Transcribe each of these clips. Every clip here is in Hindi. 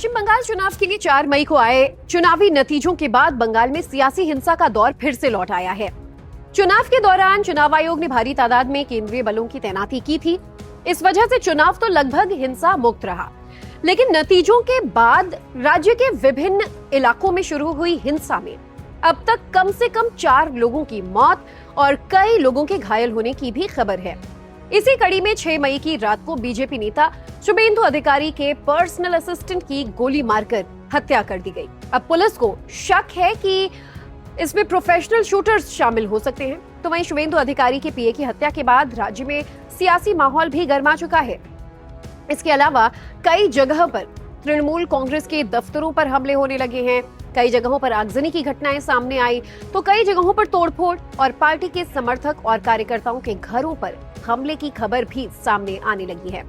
पश्चिम बंगाल चुनाव के लिए 4 मई को आए चुनावी नतीजों के बाद बंगाल में सियासी हिंसा का दौर फिर से लौट आया है। चुनाव के दौरान चुनाव आयोग ने भारी तादाद में केंद्रीय बलों की तैनाती की थी। इस वजह से चुनाव तो लगभग हिंसा मुक्त रहा, लेकिन नतीजों के बाद राज्य के विभिन्न इलाकों में शुरू हुई हिंसा में अब तक कम से कम 4 लोगों की मौत और कई लोगों के घायल होने की भी खबर है। इसी कड़ी में 6 मई की रात को बीजेपी नेता शुभेंदु अधिकारी के पर्सनल असिस्टेंट की गोली मारकर हत्या कर दी गई। अब पुलिस को शक है कि इसमें प्रोफेशनल शूटर्स शामिल हो सकते हैं। तो वहीं शुभेंदु अधिकारी के पीए की हत्या के बाद राज्य में सियासी माहौल भी गर्मा चुका है। इसके अलावा कई जगह पर तृणमूल कांग्रेस के दफ्तरों पर हमले होने लगे हैं। कई जगहों पर आगजनी की घटनाएं सामने आई तो कई जगहों पर तोड़फोड़ और पार्टी के समर्थक और कार्यकर्ताओं के घरों पर हमले की खबर भी सामने आने लगी है।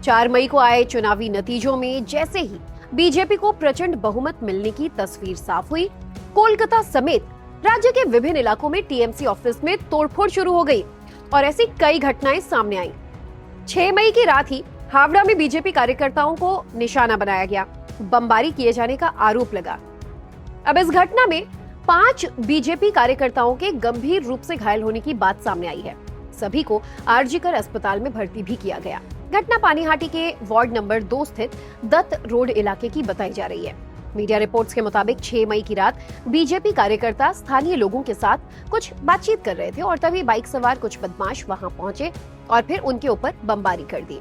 4 मई को आए चुनावी नतीजों में जैसे ही बीजेपी को प्रचंड बहुमत मिलने की तस्वीर साफ हुई, कोलकाता समेत राज्य के विभिन्न इलाकों में टीएमसी ऑफिस में तोड़फोड़ शुरू हो गई और ऐसी कई घटनाएं सामने आई। 6 मई की रात ही हावड़ा में बीजेपी कार्यकर्ताओं को निशाना बनाया गया, बमबारी किए जाने का आरोप लगा। अब इस घटना में 5 बीजेपी कार्यकर्ताओं के गंभीर रूप से घायल होने की बात सामने आई है। सभी को आरजीकर अस्पताल में भर्ती भी किया गया। घटना पानीहाटी के वार्ड नंबर 2 स्थित दत्त रोड इलाके की बताई जा रही है। मीडिया रिपोर्ट्स के मुताबिक 6 मई की रात बीजेपी कार्यकर्ता स्थानीय लोगों के साथ कुछ बातचीत कर रहे थे और तभी बाइक सवार कुछ बदमाश वहां पहुंचे और फिर उनके ऊपर बमबारी कर दी।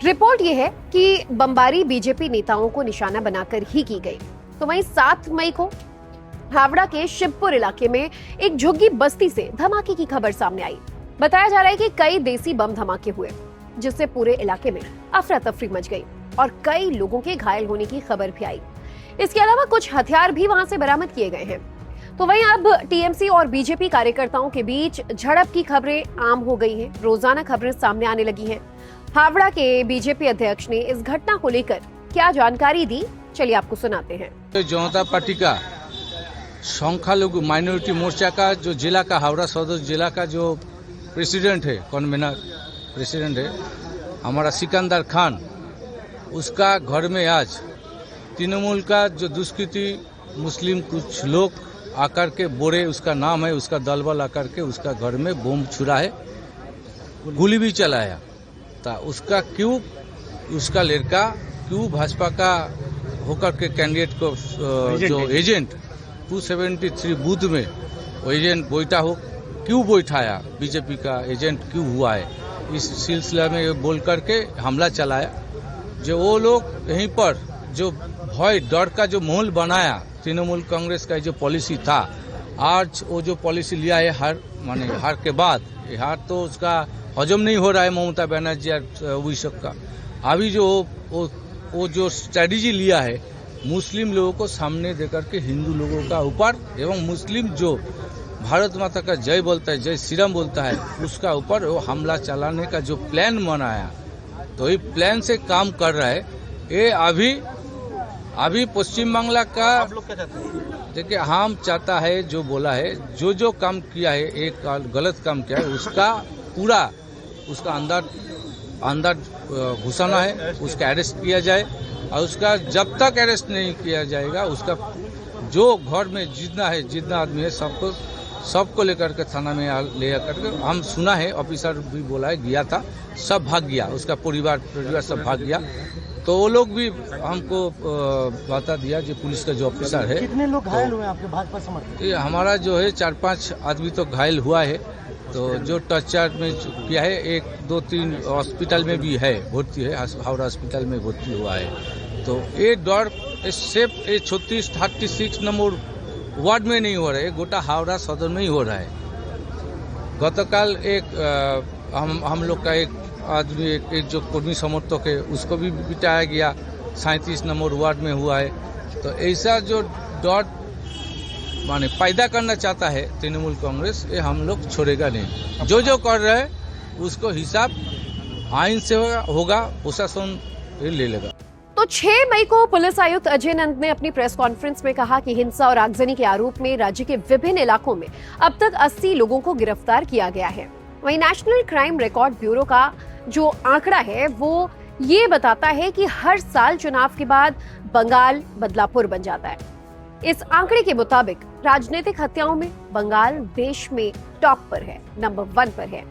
रिपोर्ट यह है कि बमबारी बीजेपी नेताओं को निशाना बनाकर ही की गई। तो वहीं 7 मई को हावड़ा के शिवपुर इलाके में एक झुग्गी बस्ती से धमाके की खबर सामने आई। बताया जा रहा है कि कई देसी बम धमाके हुए, जिससे पूरे इलाके में अफरा तफरी मच गई और कई लोगों के घायल होने की खबर भी आई। इसके अलावा कुछ हथियार भी वहां से बरामद किए गए हैं। तो वहीं अब टीएमसी और बीजेपी कार्यकर्ताओं के बीच झड़प की खबरें आम हो गई हैं। रोजाना खबरें सामने आने लगी हैं। हावड़ा के बीजेपी अध्यक्ष ने इस घटना को लेकर क्या जानकारी दी, चलिए आपको सुनाते हैं। जनता पार्टी का संख्यालघु माइनॉरिटी मोर्चा का जो जिला का हावड़ा सदर जिला का जो प्रेसिडेंट है, कन्वीनर प्रेसिडेंट है हमारा सिकंदर खान, उसका घर में आज तृणमूल का जो दुष्कृति मुस्लिम कुछ लोग आकर के बोरे, उसका नाम है, उसका दलबल आकर के उसका घर में बम छुरा है, गोली भी चलाया था। उसका क्यों, उसका लड़का क्यों भाजपा का होकर के कैंडिडेट को जो एजेंट 273 बूथ में वो एजेंट बैठा हो, क्यों बैठाया, बीजेपी का एजेंट क्यों हुआ है, इस सिलसिले में बोल करके हमला चलाया। जो वो लोग यहीं पर जो भय डर का जो माहौल बनाया, तृणमूल कांग्रेस का जो पॉलिसी था, आज वो जो पॉलिसी लिया है हार के बाद, हार तो उसका हजम नहीं हो रहा है ममता बनर्जी और वही सब का। अभी जो वो जो स्ट्रेटेजी लिया है मुस्लिम लोगों को सामने देकर के हिंदू लोगों का ऊपर एवं मुस्लिम जो भारत माता का जय बोलता है, जय श्री राम बोलता है, उसका ऊपर वो हमला चलाने का जो प्लान बनाया, तो ये प्लान से काम कर रहा है। ये अभी पश्चिम बांग्ला का देखिए हम चाहता है, जो बोला है, जो काम किया है, एक गलत काम किया है, उसका पूरा उसका अंदर घुसाना है, उसका अरेस्ट किया जाए और उसका जब तक अरेस्ट नहीं किया जाएगा, उसका जो घर में जितना आदमी है सबको लेकर के थाना में ले करके, हम सुना है ऑफिसर भी बोला है, गया था, सब भाग गया, उसका परिवार सब भाग गया। तो वो लोग भी हमको बता दिया, जो पुलिस का जो ऑफिसर है। कितने लोग घायल हुए आपके भाजपा समर्थक? ये हमारा जो है 4-5 आदमी तो घायल हुआ है। तो जो टचर में किया है, 1-2-3 हॉस्पिटल में भी है, भर्ती है, हावड़ा हॉस्पिटल में भर्ती हुआ है। तो ये डर सिर्फ 36 नंबर वार्ड में नहीं हो रहा है, गोटा हावड़ा सदर में ही हो रहा है। गतकाल एक हम लोग का एक आदमी एक जो कर्मी समर्थक है, उसको भी बिठाया गया, 37 नंबर वार्ड में हुआ है। तो ऐसा जो डर माने पैदा करना चाहता है तृणमूल कांग्रेस, ये हम लोग छोड़ेगा नहीं। जो कर रहे हैं उसको हिसाब आइन से होगा, प्रशासन ले लेगा। तो 6 मई को पुलिस आयुक्त अजय नंद ने अपनी प्रेस कॉन्फ्रेंस में कहा कि हिंसा और आगजनी के आरोप में राज्य के विभिन्न इलाकों में अब तक 80 लोगों को गिरफ्तार किया गया है। वहीं नेशनल क्राइम रिकॉर्ड ब्यूरो का जो आंकड़ा है वो ये बताता है कि हर साल चुनाव के बाद बंगाल बदलापुर बन जाता है। इस आंकड़े के मुताबिक राजनीतिक हत्याओं में बंगाल देश में टॉप पर है, नंबर 1 पर है।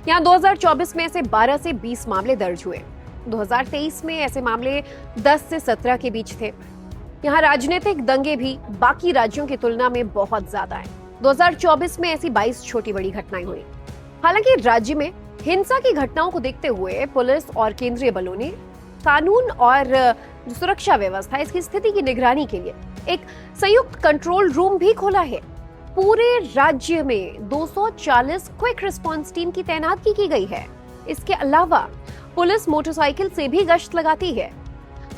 यहाँ 2024 में ऐसे 12 से 20 मामले दर्ज हुए। 2023 में ऐसे मामले 10 से 17 के बीच थे। यहाँ राजनीतिक दंगे भी बाकी राज्यों की तुलना में बहुत ज्यादा हैं। 2024 में ऐसी 22 छोटी बड़ी घटनाएं हुई। हालांकि राज्य में हिंसा की घटनाओं को देखते हुए पुलिस और केंद्रीय बलों ने कानून और सुरक्षा व्यवस्था इसकी स्थिति की निगरानी के लिए एक संयुक्त कंट्रोल रूम भी खोला है। पूरे राज्य में 240 क्विक रिस्पांस टीम की तैनाती की गई है। इसके अलावा पुलिस मोटरसाइकिल से भी गश्त लगाती है।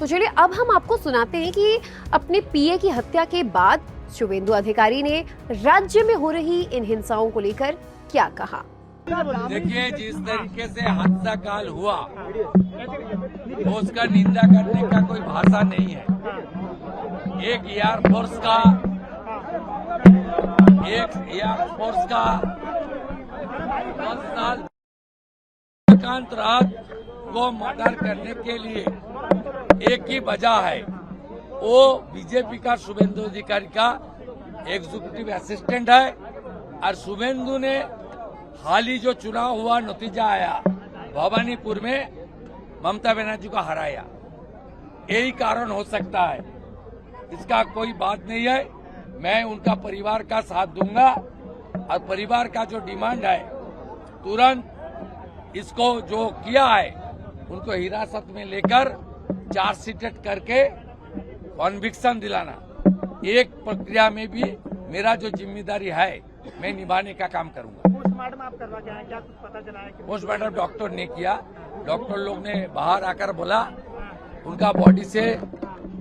तो चलिए अब हम आपको सुनाते हैं कि अपने पीए की हत्या के बाद शुभेंदु अधिकारी ने राज्य में हो रही इन हिंसाओं को लेकर क्या कहा। देखिए, जिस तरीके से हादसा काल हुआ उसका निंदा करने का कोई भाषा नहीं है। एक एयरफोर्स का 10 साल एकांत रात को मर्डर करने के लिए एक ही वजह है, वो बीजेपी का शुभेंदु अधिकारी का एग्जीक्यूटिव असिस्टेंट है। और शुभेंदु ने हाल ही जो चुनाव हुआ, नतीजा आया, भवानीपुर में ममता बनर्जी को हराया, यही कारण हो सकता है। इसका कोई बात नहीं है। मैं उनका परिवार का साथ दूंगा और परिवार का जो डिमांड है, तुरंत इसको जो किया है उनको हिरासत में लेकर चार्जशीट करके कॉन्विक्शन दिलाना, एक प्रक्रिया में भी मेरा जो जिम्मेदारी है मैं निभाने का काम करूंगा। पोस्टमार्टम आप करवा के आए, क्या कुछ पता चला है? पोस्टमार्टम डॉक्टर ने किया। डॉक्टर लोग ने बाहर आकर बोला उनका बॉडी से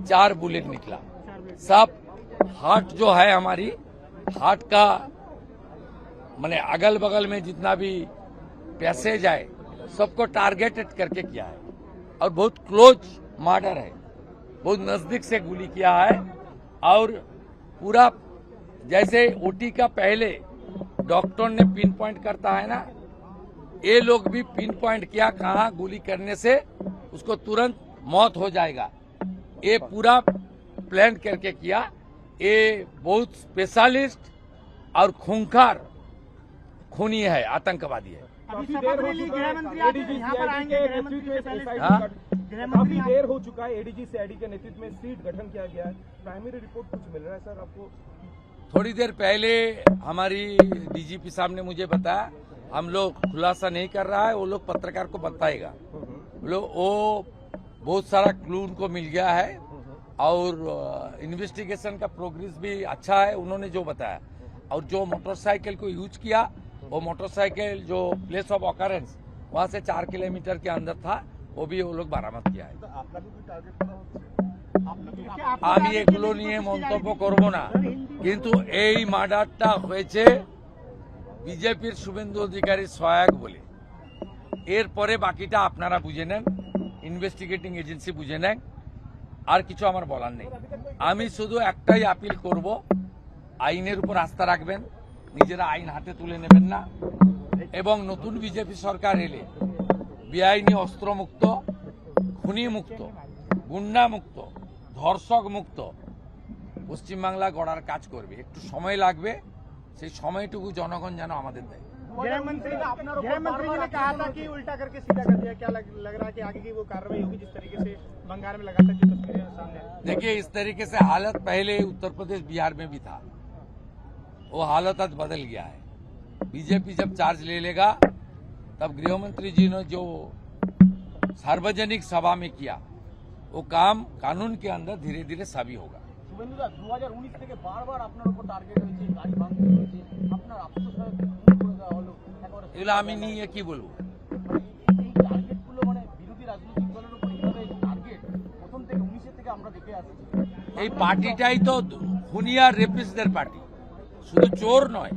4 बुलेट निकला। सब हार्ट जो है, हमारी हार्ट का माने अगल बगल में जितना भी पैसेज है सबको टारगेटेड करके किया है और बहुत क्लोज मर्डर है, बहुत नजदीक से गोली किया है। और पूरा जैसे ओटी का पहले डॉक्टर ने पिन पॉइंट करता है ना, ये लोग भी पिन पॉइंट किया कहाँ गोली करने से उसको तुरंत मौत हो जाएगा। ये पूरा प्लान करके किया। ये बहुत स्पेशलिस्ट और खूंखार खूनी है, आतंकवादी है। काफी देर हो चुका है, यहाँ पर आएंगे काफी देर हो चुका है। एडीजी सीआईडी के नेतृत्व में सीट गठन किया गया है। प्राइमरी रिपोर्ट कुछ मिल रहा है सर आपको? थोड़ी देर पहले हमारी डीजीपी साहब ने मुझे बताया, हम लोग खुलासा नहीं कर रहा है, वो लोग पत्रकार को बताएगा। वो बहुत सारा क्लू उनको मिल गया है और इन्वेस्टिगेशन का प्रोग्रेस भी अच्छा है उन्होंने जो बताया। और जो मोटरसाइकिल को यूज किया, वो मोटरसाइकिल जो प्लेस ऑफ ऑकरेंस वहां से 4 किलोमीटर के अंदर था, वो भी वो लोग बरामद किया है। আমি এগুলো নিয়ে মন্তব্য করব না, কিন্তু এই মার্ডারটা হয়েছে বিজেপির শুভেন্দু অধিকারীর সহায়ক বলে। এরপরে বাকিটা আপনারা বুঝে নেন, ইনভেস্টিগেটিং এজেন্সি বুঝে নেন। আর কিছু আমার বলার নেই। আমি শুধু একটাই আপিল করব, আইনের উপর আস্থা রাখবেন, নিজেরা আইন হাতে তুলে নেবেন না এবং নতুন বিজেপি সরকার এলে বেআইনি অস্ত্রমুক্ত, খুনি মুক্ত, গুন্ডা মুক্ত, ধর্ষক মুক্ত পশ্চিমবাংলা গড়ার কাজ করবে। একটু সময় লাগবে, সেই সময়টুকু জনগণ যেন আমাদের দেয়। गृह मंत्री ने कहा था कि उल्टा करके सीधा कर दिया, क्या लग रहा है कि आगे की वो कार्रवाई होगी जिस तरीके से बंगाल में लगातार जो तस्वीरें सामने? देखिए, इस तरीके से हालत पहले उत्तर प्रदेश बिहार में भी था, वो हालत आज बदल गया है। बीजेपी जब चार्ज ले लेगा तब गृह मंत्री जी ने जो सार्वजनिक सभा में किया वो काम कानून के अंदर धीरे धीरे साबित होगा। 2019 থেকে বারবার আপনার উপর টার্গেট হয়েছে, গাড়ি ভাঙতে হয়েছে, আপনার আত্মসহায়ক করে দেওয়া হলো। এগুলো আমি নিয়ে কি বলবো? এই টার্গেটগুলো মানে বিরোধী রাজনৈতিক দলের উপর এইভাবে টার্গেট প্রথম থেকে 19 থেকে আমরা দেখে আসছি। এই পার্টিটাই তো খুনিয়া রেপিস্টদের পার্টি, শুধু চোর নয়,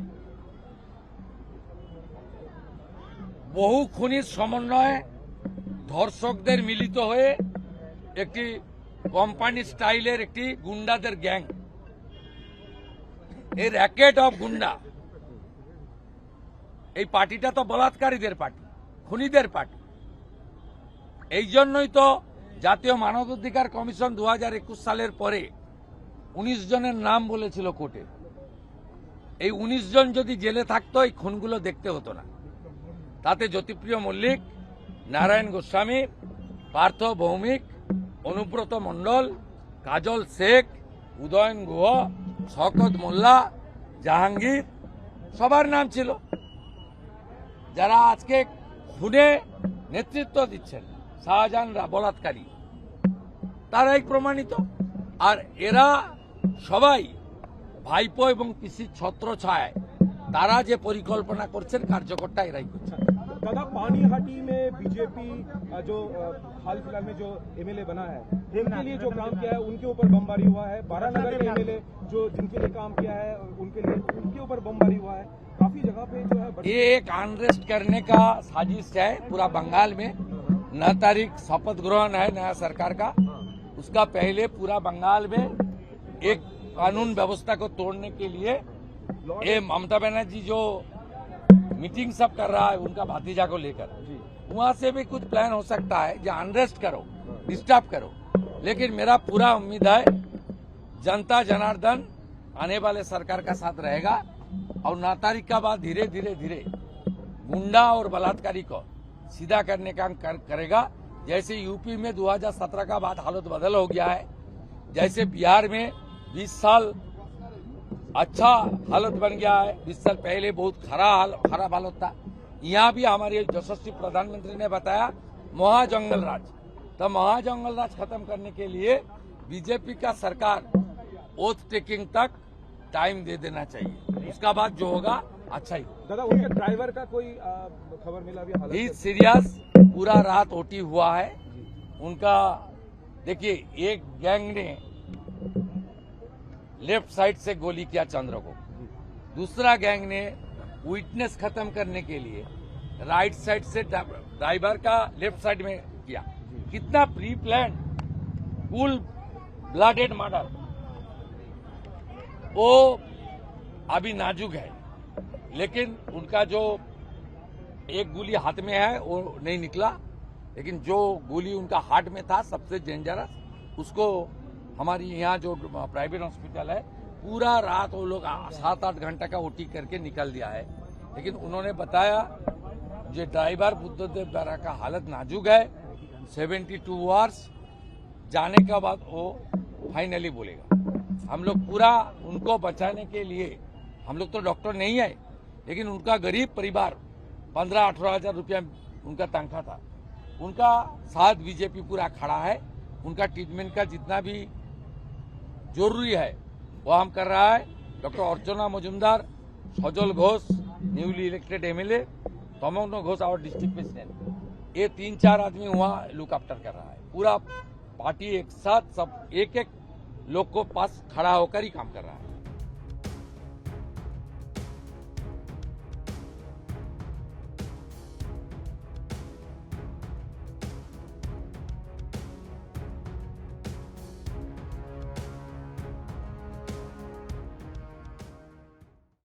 বহু খুনির সমন্বয়ে ধর্ষকদের মিলিত হয়ে একটি কোম্পানি স্টাইলের একটি গুন্ডাদের গ্যাং, এই র্যাকেট অফ গুন্ডা। এই পার্টিটা তো বলাৎকারীদের পার্টি, খুনিদের পার্টি। এই জন্যই তো জাতীয় মানবাধিকার কমিশন 2021 সালের পরে 19 জনের নাম বলেছিল কোর্টে। এই 19 জন যদি জেলে থাকতো এই খুনগুলো দেখতে হতো না। তাতে জ্যোতিপ্রিয় মল্লিক, নারায়ণ গোস্বামী, পার্থ ভৌমিক, অনুব্রত মণ্ডল, কাজল শেখ, উদয়ন গুহ, শওকত মোল্লা, জাহাঙ্গীর সবার নাম ছিল, যারা আজকে খুনে নেতৃত্ব দিচ্ছেন, শাহজাহান বলাৎকারী, তারাই প্রমাণিত। আর এরা সবাই ভাইপো এবং পিসির ছত্রছায়ায় তারা যে পরিকল্পনা করছেন কার্যকর্তা এরাই করছে। दादा पानीहाटी में बीजेपी जो हाल फिलहाल में जो एमएलए बना है उनके लिए जो काम किया है उनके ऊपर बमबारी हुआ है। बारानगर के एमएलए जो जिनके लिए काम किया है उनके ऊपर बमबारी हुआ है। काफी जगह पे जो है ये एक अनरेस्ट करने का साजिश है पूरा बंगाल में। 9 तारीख शपथ ग्रहण है नया सरकार का, उसका पहले पूरा बंगाल में एक कानून व्यवस्था को तोड़ने के लिए ये ममता बनर्जी जो मीटिंग सब कर रहा है उनका भतीजा को लेकर, वहां से भी कुछ प्लान हो सकता है जो अनरेस्ट करो, डिस्टर्ब करो। लेकिन मेरा पूरा उम्मीद है जनता जनार्दन आने वाले सरकार का साथ रहेगा और 9 तारीख का बाद धीरे धीरे धीरे गुंडा और बलात्कारी को सीधा करने का काम करेगा। जैसे यूपी में 2017 का बाद हालत बदल हो गया है, जैसे बिहार में 20 साल अच्छा हालत बन गया है, 20 साल पहले बहुत खराब हालत था। यहाँ भी हमारे यशस्वी प्रधानमंत्री ने बताया महाजंगल राज, तो महाजंगल राज खत्म करने के लिए बीजेपी का सरकार ओथ टेकिंग तक टाइम दे देना चाहिए, उसका बाद जो होगा अच्छा ही। दादा उनके ड्राइवर का कोई खबर मिला अभी? हालत सीरियस, पूरा रात ओटी हुआ है उनका। देखिए एक गैंग ने लेफ्ट साइड से गोली किया चंद्र को, दूसरा गैंग ने विटनेस खत्म करने के लिए राइट साइड से ड्राइवर का लेफ्ट साइड में किया। कितना pre plan cool blooded murder, वो अभी नाजुक है। लेकिन उनका जो एक गोली हाथ में है वो नहीं निकला, लेकिन जो गोली उनका हार्ट में था सबसे डेंजरस, उसको हमारी यहाँ जो प्राइवेट हॉस्पिटल है पूरा रात वो लोग 7-8 घंटा का ओटी करके निकल दिया है। लेकिन उन्होंने बताया जो ड्राइवर बुद्धदेव बेरा का हालत नाजुक है, 72 आवर्स जाने के बाद वो फाइनली बोलेगा। हम लोग पूरा उनको बचाने के लिए, हम लोग तो डॉक्टर नहीं है, लेकिन उनका गरीब परिवार 15-18 हजार रुपया उनका तनख्वाह था, उनका साथ बीजेपी पूरा खड़ा है। उनका ट्रीटमेंट का जितना भी जरूरी है वो हम कर रहा है। Doctor Archana Majumdar, Sajal Ghosh newly elected MLA, Tamaghna Ghosh our district president, ये 3-4 आदमी वहाँ लुक आफ्टर कर रहा है। पूरा पार्टी एक साथ सब एक लोग को पास खड़ा होकर ही काम कर रहा है।